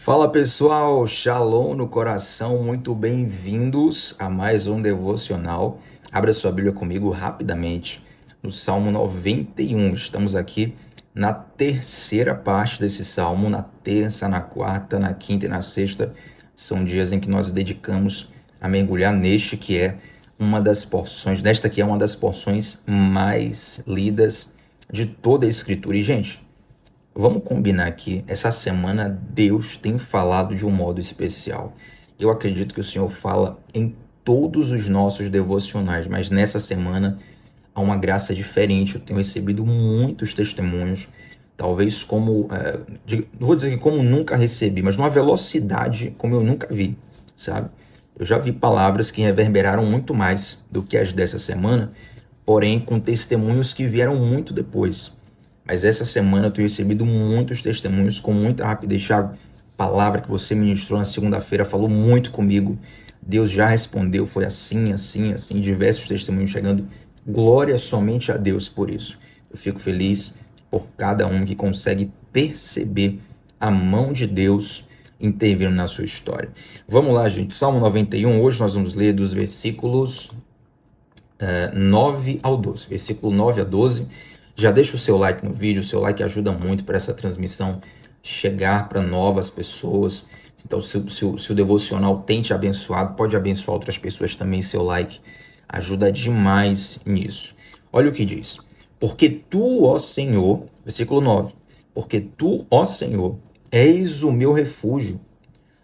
Fala pessoal, Shalom no coração, muito bem-vindos a mais um devocional. Abra sua Bíblia comigo rapidamente no Salmo 91. Estamos aqui na terceira parte desse salmo, na terça, na quarta, na quinta e na sexta. São dias em que nós dedicamos a mergulhar nesta que é uma das porções mais lidas de toda a Escritura. E, gente, vamos combinar aqui, essa semana Deus tem falado de um modo especial. Eu acredito que o Senhor fala em todos os nossos devocionais, mas nessa semana há uma graça diferente. Eu tenho recebido muitos testemunhos, talvez não vou dizer que como nunca recebi, mas numa velocidade como eu nunca vi, sabe? Eu já vi palavras que reverberaram muito mais do que as dessa semana, porém com testemunhos que vieram muito depois. Mas essa semana eu tenho recebido muitos testemunhos com muita rapidez. Thiago, a palavra que você ministrou na segunda-feira falou muito comigo. Deus já respondeu, foi assim, assim, assim, diversos testemunhos chegando. Glória somente a Deus por isso. Eu fico feliz por cada um que consegue perceber a mão de Deus intervindo na sua história. Vamos lá, gente. Salmo 91, hoje nós vamos ler dos versículos 9 ao 12. Versículo 9 a 12. Já deixa o seu like no vídeo, o seu like ajuda muito para essa transmissão chegar para novas pessoas. Então, se o devocional tem te abençoado, pode abençoar outras pessoas também. Seu like ajuda demais nisso. Olha o que diz. Porque tu, ó Senhor, versículo 9, porque tu, ó Senhor, és o meu refúgio,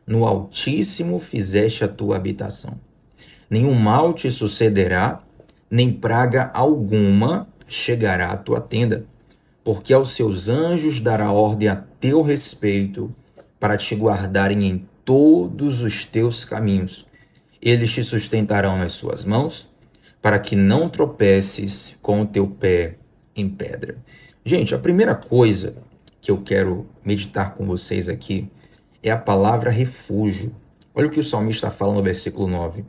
no Altíssimo fizeste a tua habitação. Nenhum mal te sucederá, nem praga alguma chegará à tua tenda, porque aos seus anjos dará ordem a teu respeito, para te guardarem em todos os teus caminhos. Eles te sustentarão nas suas mãos, para que não tropeces com o teu pé em pedra. Gente, a primeira coisa que eu quero meditar com vocês aqui é a palavra refúgio. Olha o que o salmista fala no versículo 9.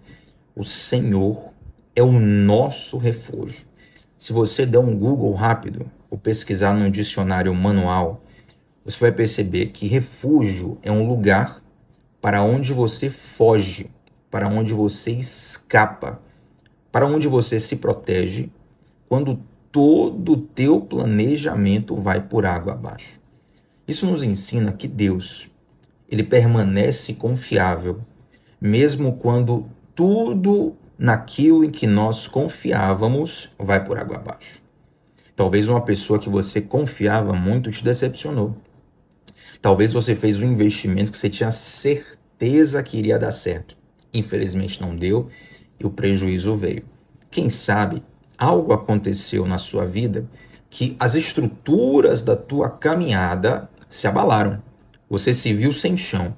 O Senhor é o nosso refúgio. Se você der um Google rápido ou pesquisar num dicionário manual, você vai perceber que refúgio é um lugar para onde você foge, para onde você escapa, para onde você se protege quando todo o teu planejamento vai por água abaixo. Isso nos ensina que Deus, ele permanece confiável, mesmo quando tudo naquilo em que nós confiávamos vai por água abaixo. Talvez uma pessoa que você confiava muito te decepcionou. Talvez você fez um investimento que você tinha certeza que iria dar certo. Infelizmente não deu e o prejuízo veio. Quem sabe algo aconteceu na sua vida que as estruturas da tua caminhada se abalaram. Você se viu sem chão.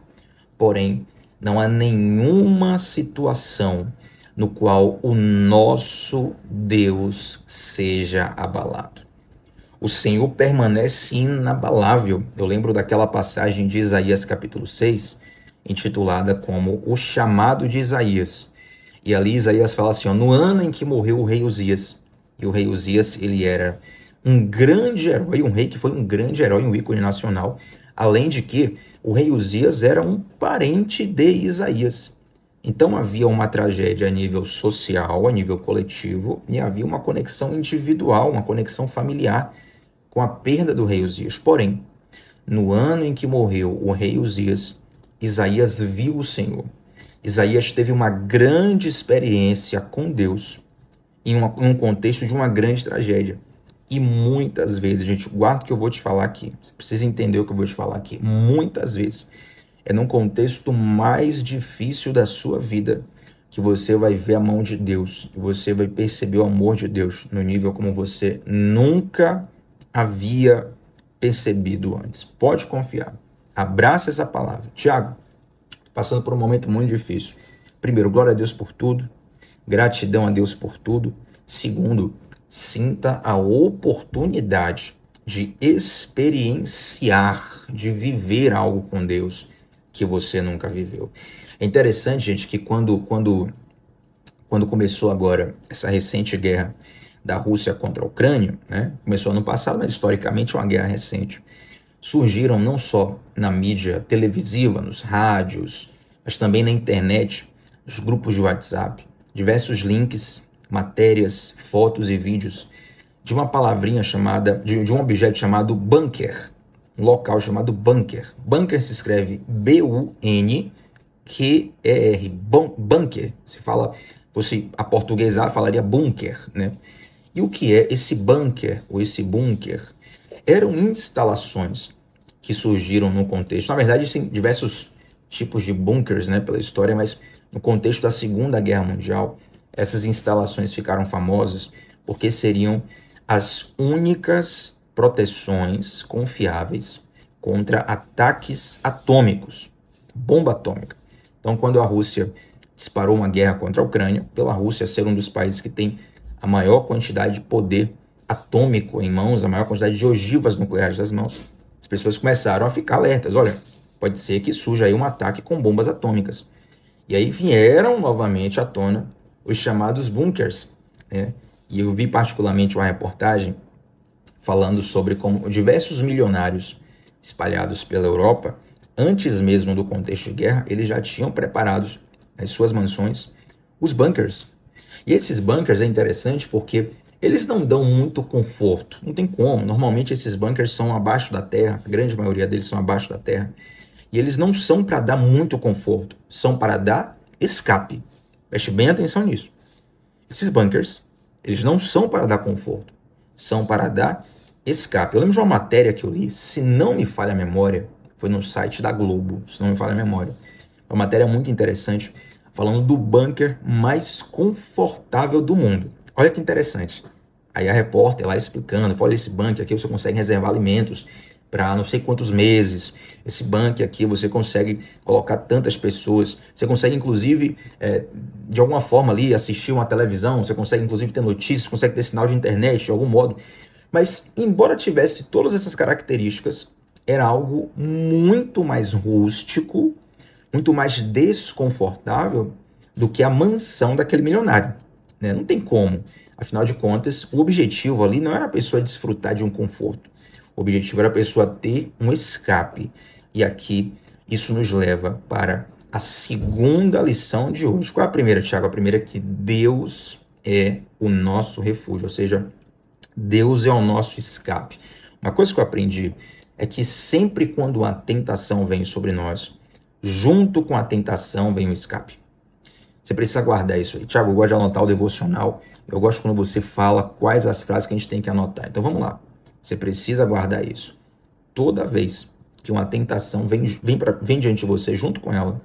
Porém, não há nenhuma situação no qual o nosso Deus seja abalado. O Senhor permanece inabalável. Eu lembro daquela passagem de Isaías capítulo 6, intitulada como O Chamado de Isaías. E ali Isaías fala assim, no ano em que morreu o rei Uzias. E o rei Uzias, ele era um grande herói, um rei que foi um grande herói, um ícone nacional. Além de que o rei Uzias era um parente de Isaías. Então havia uma tragédia a nível social, a nível coletivo, e havia uma conexão individual, uma conexão familiar com a perda do rei Uzias. Porém, no ano em que morreu o rei Uzias, Isaías viu o Senhor. Isaías teve uma grande experiência com Deus em um contexto de uma grande tragédia. E muitas vezes, gente, guarda o que eu vou te falar aqui. Você precisa entender o que eu vou te falar aqui. Muitas vezes é num contexto mais difícil da sua vida que você vai ver a mão de Deus, e você vai perceber o amor de Deus no nível como você nunca havia percebido antes. Pode confiar. Abraça essa palavra. Tiago, passando por um momento muito difícil. Primeiro, glória a Deus por tudo. Gratidão a Deus por tudo. Segundo, sinta a oportunidade de experienciar, de viver algo com Deus que você nunca viveu. É interessante, gente, que quando começou agora essa recente guerra da Rússia contra a Ucrânia, né? Começou ano passado, mas historicamente é uma guerra recente. surgiram não só na mídia televisiva, nos rádios, mas também na internet, nos grupos de WhatsApp, diversos links, matérias, fotos e vídeos de uma palavrinha chamada, de um objeto chamado bunker, um local chamado bunker. Bunker se escreve B-U-N-Q-E-R, bunker. Se fosse aportuguesar, falaria bunker, né? E o que é esse bunker, ou esse bunker? Eram instalações que surgiram no contexto, na verdade, existem diversos tipos de bunkers, né, pela história, mas no contexto da Segunda Guerra Mundial, essas instalações ficaram famosas porque seriam as únicas proteções confiáveis contra ataques atômicos, bomba atômica. Então, quando a Rússia disparou uma guerra contra a Ucrânia, pela Rússia ser um dos países que tem a maior quantidade de poder atômico em mãos, a maior quantidade de ogivas nucleares nas mãos, as pessoas começaram a ficar alertas. Olha, pode ser que surja aí um ataque com bombas atômicas. E aí vieram novamente à tona os chamados bunkers, né? E eu vi particularmente uma reportagem falando sobre como diversos milionários espalhados pela Europa, antes mesmo do contexto de guerra, eles já tinham preparados nas suas mansões os bunkers. E esses bunkers é interessante porque eles não dão muito conforto, não tem como. Normalmente esses bunkers são abaixo da terra, a grande maioria deles são abaixo da terra. E eles não são para dar muito conforto, são para dar escape. Preste bem atenção nisso. Esses bunkers, eles não são para dar conforto, são para dar escape. Eu lembro de uma matéria que eu li, se não me falha a memória, foi no site da Globo, se não me falha a memória. Uma matéria muito interessante, falando do bunker mais confortável do mundo. Olha que interessante. Aí a repórter lá explicando, olha, esse bunker aqui você consegue reservar alimentos para não sei quantos meses. Esse bunker aqui você consegue colocar tantas pessoas. Você consegue, inclusive, de alguma forma ali, assistir uma televisão. Você consegue, inclusive, ter notícias, consegue ter sinal de internet, de algum modo. Mas, embora tivesse todas essas características, era algo muito mais rústico, muito mais desconfortável do que a mansão daquele milionário, né? Não tem como. Afinal de contas, o objetivo ali não era a pessoa desfrutar de um conforto. O objetivo era a pessoa ter um escape. E aqui, isso nos leva para a segunda lição de hoje. Qual é a primeira, Tiago? A primeira é que Deus é o nosso refúgio, ou seja, Deus é o nosso escape. Uma coisa que eu aprendi é que sempre quando uma tentação vem sobre nós, junto com a tentação vem o escape. Você precisa guardar isso aí. Tiago, eu gosto de anotar o devocional. Eu gosto quando você fala quais as frases que a gente tem que anotar. Então vamos lá. Você precisa guardar isso. Toda vez que uma tentação vem diante de você, junto com ela,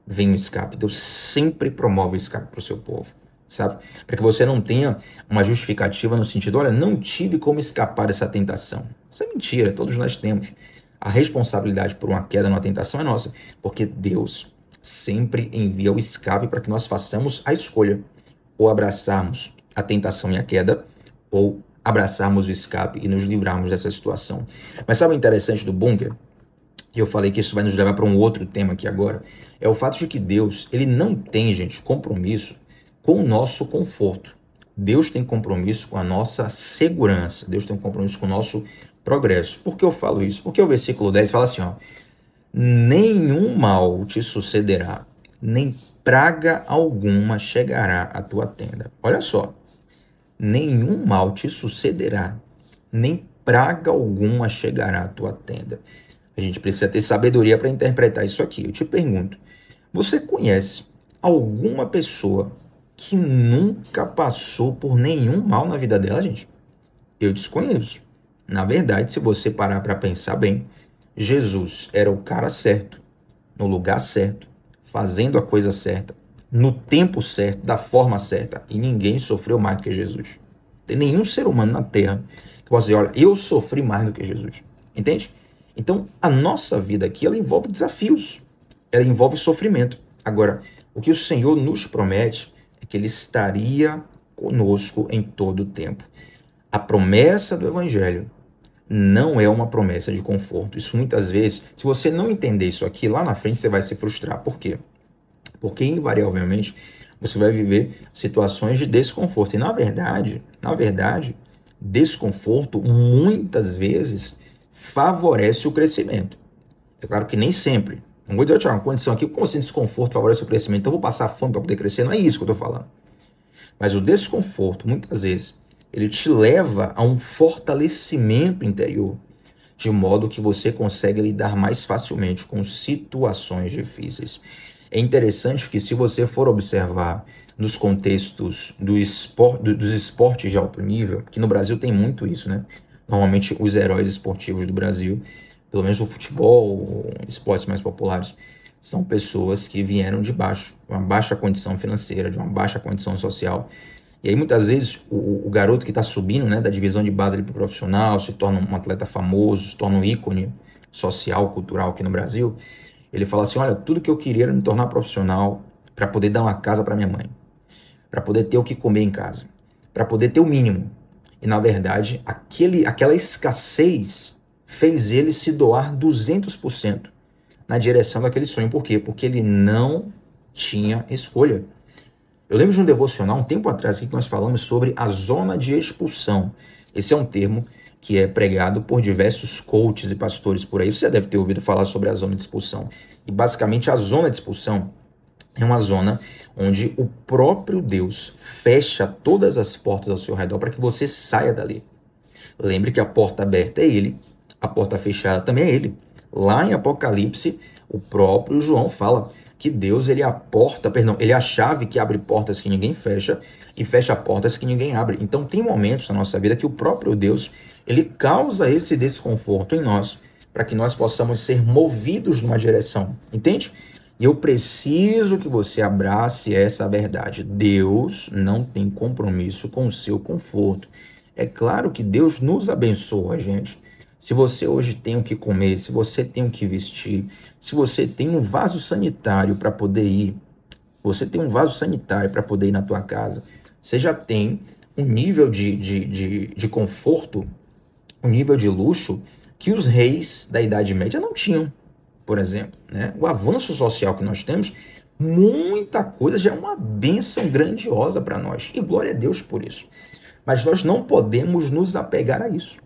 vem um escape. Deus sempre promove o escape para o seu povo, sabe? Para que você não tenha uma justificativa no sentido, olha, não tive como escapar dessa tentação. Isso é mentira, todos nós temos. A responsabilidade por uma queda numa tentação é nossa, porque Deus sempre envia o escape para que nós façamos a escolha, ou abraçarmos a tentação e a queda, ou abraçarmos o escape e nos livrarmos dessa situação. Mas sabe o interessante do bunker? E eu falei que isso vai nos levar para um outro tema aqui agora, é o fato de que Deus, ele não tem, gente, compromisso com o nosso conforto. Deus tem compromisso com a nossa segurança. Deus tem um compromisso com o nosso progresso. Por que eu falo isso? Porque o versículo 10 fala assim, ó, nenhum mal te sucederá, nem praga alguma chegará à tua tenda. Olha só, nenhum mal te sucederá, nem praga alguma chegará à tua tenda. A gente precisa ter sabedoria para interpretar isso aqui. Eu te pergunto, você conhece alguma pessoa que nunca passou por nenhum mal na vida dela, gente? Eu desconheço. Na verdade, se você parar para pensar bem, Jesus era o cara certo, no lugar certo, fazendo a coisa certa, no tempo certo, da forma certa, e ninguém sofreu mais do que Jesus. Não tem nenhum ser humano na Terra que possa dizer, olha, eu sofri mais do que Jesus. Entende? Então, a nossa vida aqui, ela envolve desafios, ela envolve sofrimento. Agora, o que o Senhor nos promete é que Ele estaria conosco em todo o tempo. A promessa do Evangelho não é uma promessa de conforto. Isso muitas vezes, se você não entender isso aqui, lá na frente você vai se frustrar. Por quê? Porque invariavelmente você vai viver situações de desconforto. E na verdade, desconforto muitas vezes favorece o crescimento. É claro que nem sempre. Não vou dizer, uma condição aqui, como assim desconforto favorece o crescimento? Então eu vou passar fome para poder crescer? Não é isso que eu estou falando. Mas o desconforto, muitas vezes, ele te leva a um fortalecimento interior, de modo que você consegue lidar mais facilmente com situações difíceis. É interessante que, se você for observar nos contextos dos esportes de alto nível, que no Brasil tem muito isso, né? Normalmente os heróis esportivos do Brasil, pelo menos o futebol, esportes mais populares, são pessoas que vieram de baixo, de uma baixa condição financeira, de uma baixa condição social. E aí, muitas vezes, o garoto que está subindo, né, da divisão de base para o profissional, se torna um atleta famoso, se torna um ícone social, cultural aqui no Brasil, ele fala assim, olha, tudo que eu queria era me tornar profissional para poder dar uma casa para minha mãe, para poder ter o que comer em casa, para poder ter o mínimo. E, na verdade, aquela escassez fez ele se doar 200% na direção daquele sonho. Por quê? Porque ele não tinha escolha. Eu lembro de um devocional, um tempo atrás, que nós falamos sobre a zona de expulsão. Esse é um termo que é pregado por diversos coaches e pastores por aí. Você já deve ter ouvido falar sobre a zona de expulsão. E, basicamente, a zona de expulsão é uma zona onde o próprio Deus fecha todas as portas ao seu redor para que você saia dali. Lembre que a porta aberta é Ele, a porta fechada também é Ele. Lá em Apocalipse, o próprio João fala que Deus, ele é a chave que abre portas que ninguém fecha e fecha portas que ninguém abre. Então tem momentos na nossa vida que o próprio Deus, ele causa esse desconforto em nós, para que nós possamos ser movidos numa direção, entende? E eu preciso que você abrace essa verdade. Deus não tem compromisso com o seu conforto. É claro que Deus nos abençoa, gente. Se você hoje tem o que comer, se você tem o que vestir, se você tem um vaso sanitário para poder ir, você tem um vaso sanitário para poder ir na tua casa, você já tem um nível de conforto, um nível de luxo que os reis da Idade Média não tinham, por exemplo, né? O avanço social que nós temos, muita coisa já é uma bênção grandiosa para nós. E glória a Deus por isso. Mas nós não podemos nos apegar a isso,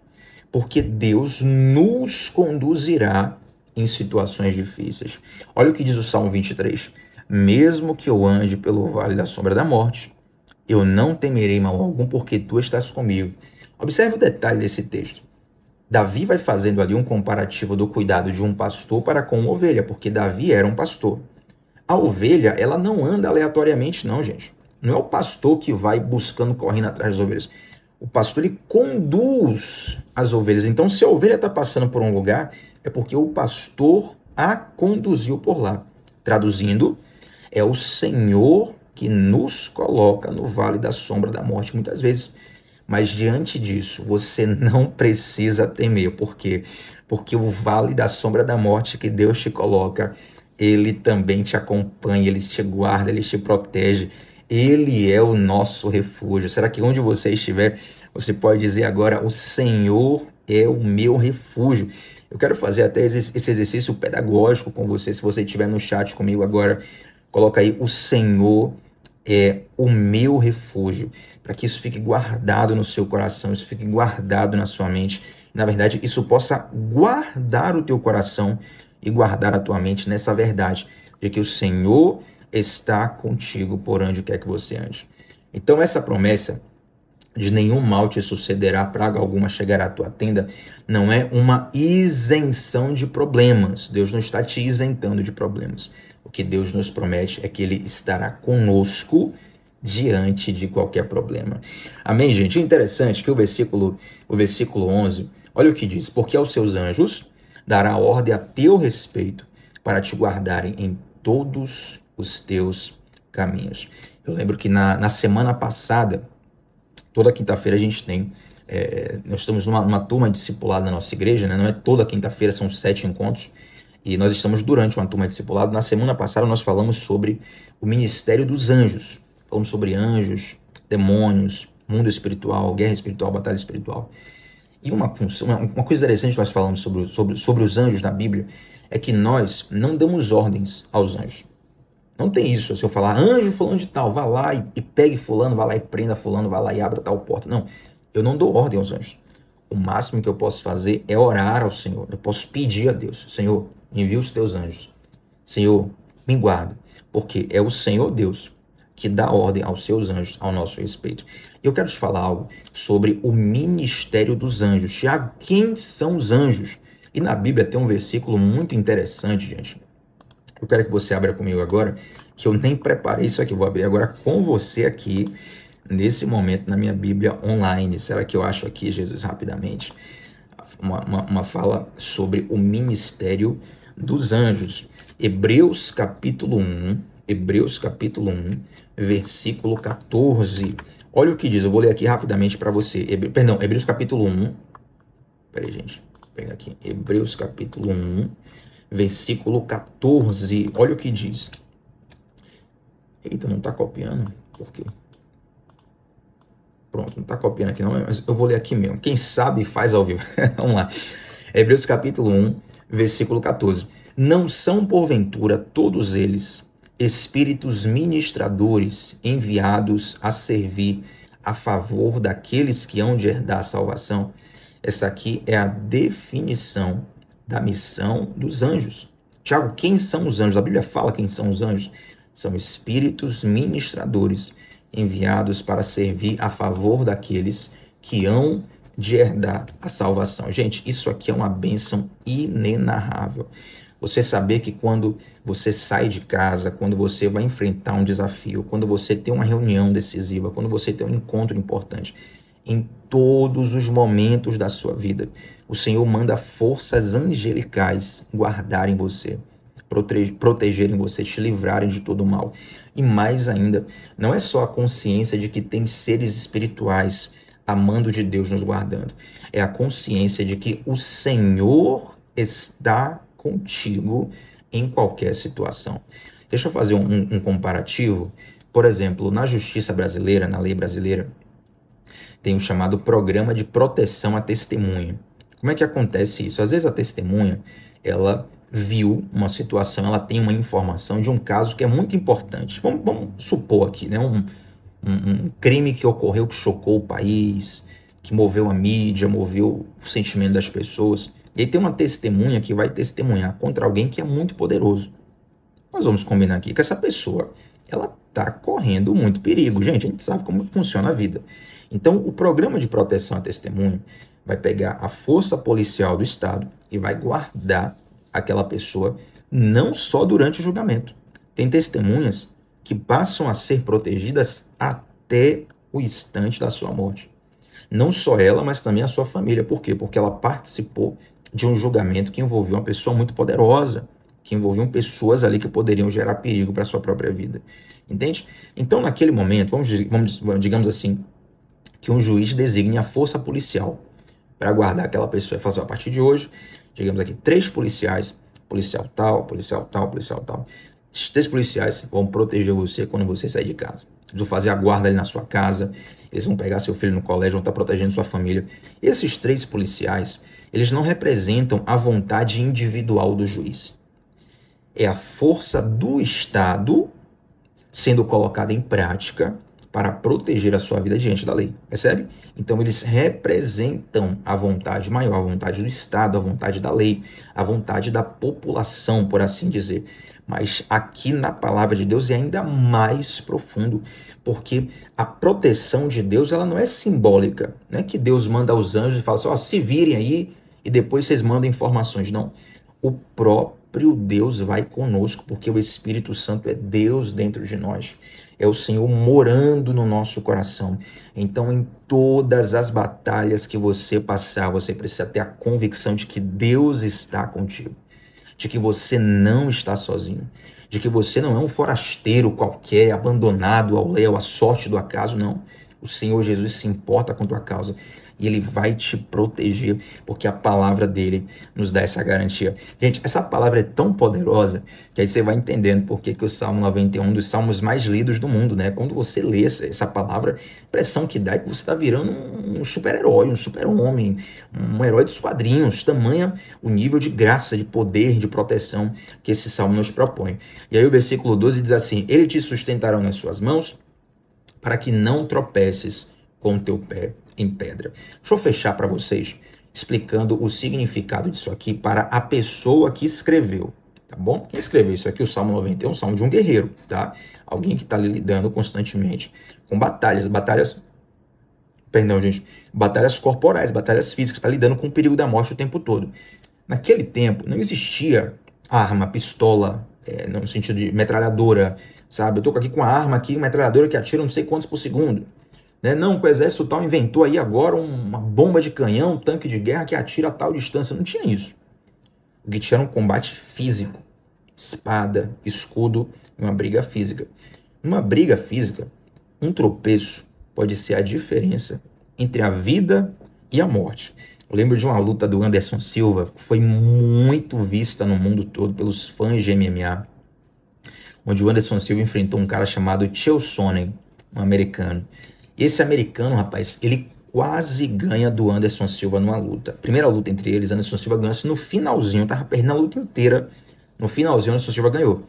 porque Deus nos conduzirá em situações difíceis. Olha o que diz o Salmo 23. Mesmo que eu ande pelo vale da sombra da morte, eu não temerei mal algum, porque tu estás comigo. Observe o detalhe desse texto. Davi vai fazendo ali um comparativo do cuidado de um pastor para com uma ovelha, porque Davi era um pastor. A ovelha, ela não anda aleatoriamente, não, gente. Não é o pastor que vai buscando, correndo atrás das ovelhas. O pastor, ele conduz as ovelhas. Então, se a ovelha está passando por um lugar, é porque o pastor a conduziu por lá. Traduzindo, é o Senhor que nos coloca no vale da sombra da morte, muitas vezes. Mas, diante disso, você não precisa temer. Por quê? Porque o vale da sombra da morte que Deus te coloca, ele também te acompanha, ele te guarda, ele te protege. Ele é o nosso refúgio. Será que onde você estiver, você pode dizer agora, o Senhor é o meu refúgio? Eu quero fazer até esse exercício pedagógico com você. Se você estiver no chat comigo agora, coloca aí, o Senhor é o meu refúgio, para que isso fique guardado no seu coração, isso fique guardado na sua mente. Na verdade, isso possa guardar o teu coração e guardar a tua mente nessa verdade, de que o Senhor está contigo por onde quer que você ande. Então, essa promessa de nenhum mal te sucederá, praga alguma chegará à tua tenda, não é uma isenção de problemas. Deus não está te isentando de problemas. O que Deus nos promete é que Ele estará conosco diante de qualquer problema. Amém, gente? É interessante que o versículo 11, olha o que diz: porque aos seus anjos dará ordem a teu respeito para te guardarem em todos os teus caminhos. Eu lembro que na semana passada, toda quinta-feira a gente tem, nós estamos numa turma discipulada na nossa igreja, né? Não é toda quinta-feira, são 7 encontros, e nós estamos durante uma turma discipulada. Na semana passada nós falamos sobre o ministério dos anjos, falamos sobre anjos, demônios, mundo espiritual, guerra espiritual, batalha espiritual. E uma coisa interessante que nós falamos sobre os anjos na Bíblia é que nós não damos ordens aos anjos. Não tem isso, se eu falar, anjo fulano de tal, vá lá e pegue fulano, vá lá e prenda fulano, vá lá e abra tal porta. Não, eu não dou ordem aos anjos. o máximo que eu posso fazer é orar ao Senhor. Eu posso pedir a Deus: Senhor, envia os teus anjos. Senhor, me guarda. Porque é o Senhor Deus que dá ordem aos seus anjos ao nosso respeito. Eu quero te falar algo sobre o ministério dos anjos. Tiago, quem são os anjos? E na Bíblia tem um versículo muito interessante, gente. Eu quero que você abra comigo agora, que eu nem preparei isso aqui. Vou abrir agora com você aqui, nesse momento, na minha Bíblia online. Será que eu acho aqui, Jesus, rapidamente? Uma fala sobre o ministério dos anjos. Hebreus capítulo 1, versículo 14. Olha o que diz, eu vou ler aqui rapidamente para você. Hebreus capítulo 1. Peraí, gente. Vou pegar aqui. Hebreus capítulo 1, versículo 14. Olha o que diz. Eita, não está copiando? Por quê? Pronto, não está copiando aqui não, mas eu vou ler aqui mesmo. Quem sabe faz ao vivo. Vamos lá. Hebreus capítulo 1, versículo 14. Não são, porventura, todos eles espíritos ministradores enviados a servir a favor daqueles que hão de herdar a salvação? Essa aqui é a definição da missão dos anjos. Tiago, quem são os anjos? A Bíblia fala quem são os anjos. São espíritos ministradores enviados para servir a favor daqueles que hão de herdar a salvação. Gente, isso aqui é uma bênção inenarrável. Você saber que quando você sai de casa, quando você vai enfrentar um desafio, quando você tem uma reunião decisiva, quando você tem um encontro importante, em todos os momentos da sua vida, o Senhor manda forças angelicais guardarem você, protegerem você, te livrarem de todo o mal. E mais ainda, não é só a consciência de que tem seres espirituais amando de Deus nos guardando, é a consciência de que o Senhor está contigo em qualquer situação. Deixa eu fazer um comparativo. Por exemplo, na justiça brasileira, na lei brasileira, tem o chamado Programa de Proteção à Testemunha. Como é que acontece isso? Às vezes a testemunha, ela viu uma situação, ela tem uma informação de um caso que é muito importante. Vamos supor aqui, né? Um crime que ocorreu, que chocou o país, que moveu a mídia, moveu o sentimento das pessoas. E aí tem uma testemunha que vai testemunhar contra alguém que é muito poderoso. Nós vamos combinar aqui que essa pessoa, ela está correndo muito perigo. Gente, a gente sabe como funciona a vida. Então, o programa de proteção à testemunha vai pegar a força policial do Estado e vai guardar aquela pessoa não só durante o julgamento. Tem testemunhas que passam a ser protegidas até o instante da sua morte. Não só ela, mas também a sua família. Por quê? Porque ela participou de um julgamento que envolvia uma pessoa muito poderosa, que envolviam pessoas ali que poderiam gerar perigo para a sua própria vida. Entende? Então, naquele momento, digamos assim, que um juiz designe a força policial para guardar aquela pessoa e fazer a partir de hoje, digamos aqui, 3 policiais, policial tal, policial tal, policial tal. Esses 3 policiais vão proteger você quando você sair de casa. Eles vão fazer a guarda ali na sua casa, eles vão pegar seu filho no colégio, vão estar protegendo sua família. Esses 3 policiais, eles não representam a vontade individual do juiz. É a força do Estado sendo colocada em prática para proteger a sua vida diante da lei, percebe? Então eles representam a vontade maior, a vontade do Estado, a vontade da lei, a vontade da população, por assim dizer. Mas aqui na palavra de Deus é ainda mais profundo, porque a proteção de Deus, ela não é simbólica, não é que Deus manda aos anjos e fala assim, ó, se virem aí e depois vocês mandam informações, não. O próprio Deus vai conosco, porque o Espírito Santo é Deus dentro de nós. É o Senhor morando no nosso coração. Então, em todas as batalhas que você passar, você precisa ter a convicção de que Deus está contigo, de que você não está sozinho, de que você não é um forasteiro qualquer, abandonado ao léu, à sorte do acaso, não. O Senhor Jesus se importa com tua causa e Ele vai te proteger, porque a palavra dele nos dá essa garantia. Gente, essa palavra é tão poderosa que aí você vai entendendo por que o Salmo 91 é um dos salmos mais lidos do mundo, né? Quando você lê essa palavra, a impressão que dá é que você está virando um super-herói, um super-homem, um herói dos quadrinhos, tamanha o nível de graça, de poder, de proteção que esse salmo nos propõe. E aí o versículo 12 diz assim, ele te sustentará nas suas mãos para que não tropeces com o teu pé em pedra. Deixa eu fechar para vocês explicando o significado disso aqui para a pessoa que escreveu, tá bom? Quem escreveu isso aqui, o Salmo 90, é um salmo de um guerreiro, tá? Alguém que está lidando constantemente com batalhas corporais, batalhas físicas, está lidando com o perigo da morte o tempo todo. Naquele tempo, não existia arma, pistola, no sentido de metralhadora, sabe? Eu tô aqui com a arma aqui, metralhadora que atira não sei quantos por segundo. Né? Não, que o exército tal inventou aí agora uma bomba de canhão, um tanque de guerra que atira a tal distância. Não tinha isso. O que tinha era um combate físico. Espada, escudo e uma briga física. Numa briga física, um tropeço pode ser a diferença entre a vida e a morte. Eu lembro de uma luta do Anderson Silva, que foi muito vista no mundo todo pelos fãs de MMA, onde o Anderson Silva enfrentou um cara chamado Chael Sonnen, um americano. Esse americano, rapaz, ele quase ganha do Anderson Silva numa luta. Primeira luta entre eles, Anderson Silva ganhou no finalzinho, tava perdendo a luta inteira. No finalzinho, Anderson Silva ganhou.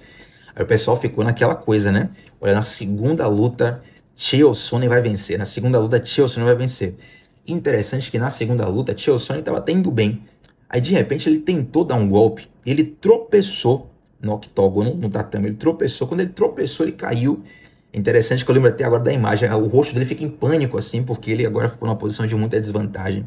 Aí o pessoal ficou naquela coisa, né? Olha, na segunda luta, Chael Sonnen vai vencer. Na segunda luta, Chael Sonnen vai vencer. Interessante que na segunda luta, Chael Sonnen estava até indo bem. Aí, de repente, ele tentou dar um golpe. Ele tropeçou no octógono, no tatame. Ele tropeçou. Quando ele tropeçou, ele caiu. Interessante que eu lembro até agora da imagem. O rosto dele fica em pânico, assim, porque ele agora ficou numa posição de muita desvantagem.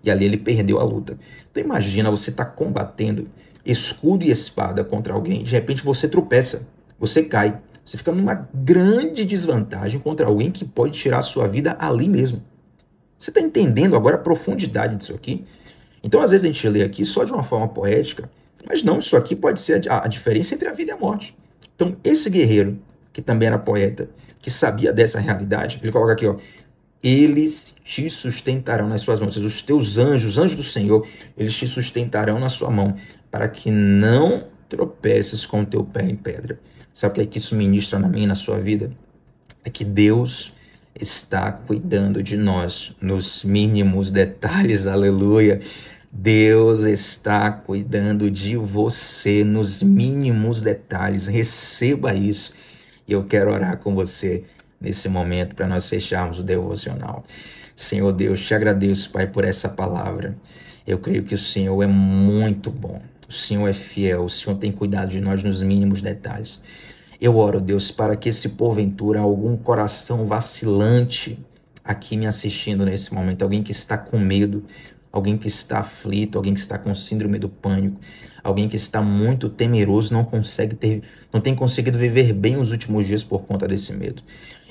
E ali ele perdeu a luta. Então, imagina você tá combatendo escudo e espada contra alguém. De repente, você tropeça. Você cai. Você fica numa grande desvantagem contra alguém que pode tirar a sua vida ali mesmo. Você está entendendo agora a profundidade disso aqui? Então, às vezes, a gente lê aqui só de uma forma poética, mas não, isso aqui pode ser a diferença entre a vida e a morte. Então, esse guerreiro, que também era poeta, que sabia dessa realidade, ele coloca aqui, ó, eles te sustentarão nas suas mãos, os teus anjos, os anjos do Senhor, eles te sustentarão na sua mão, para que não tropeces com o teu pé em pedra. Sabe o que é que isso ministra na minha e na sua vida? É que Deus está cuidando de nós nos mínimos detalhes, aleluia. Deus está cuidando de você nos mínimos detalhes. Receba isso. E eu quero orar com você nesse momento para nós fecharmos o devocional. Senhor Deus, te agradeço, Pai, por essa palavra. Eu creio que o Senhor é muito bom. O Senhor é fiel. O Senhor tem cuidado de nós nos mínimos detalhes. Eu oro, Deus, para que se porventura algum coração vacilante aqui me assistindo nesse momento, alguém que está com medo, alguém que está aflito, alguém que está com síndrome do pânico, alguém que está muito temeroso, não tem conseguido viver bem os últimos dias por conta desse medo.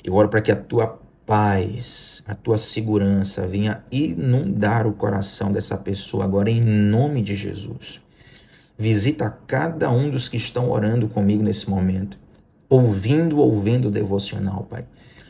Eu oro para que a tua paz, a tua segurança venha inundar o coração dessa pessoa agora, em nome de Jesus. Visita cada um dos que estão orando comigo nesse momento, ouvindo o devocional, Pai,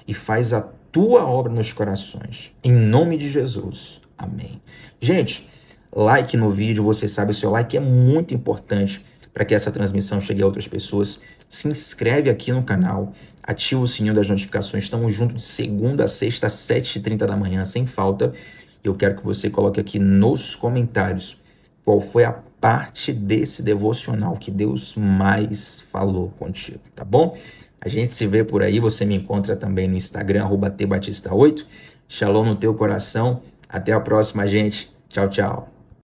e faz a tua obra nos corações, em nome de Jesus, amém. Gente, like no vídeo, você sabe, o seu like é muito importante para que essa transmissão chegue a outras pessoas. Se inscreve aqui no canal, ativa o sininho das notificações, estamos juntos de segunda a sexta, às 7h30 da manhã, sem falta. Eu quero que você coloque aqui nos comentários qual foi a parte desse devocional que Deus mais falou contigo, tá bom? A gente se vê por aí, você me encontra também no Instagram, @tbatista8. Shalom no teu coração. Até a próxima, gente. Tchau, tchau.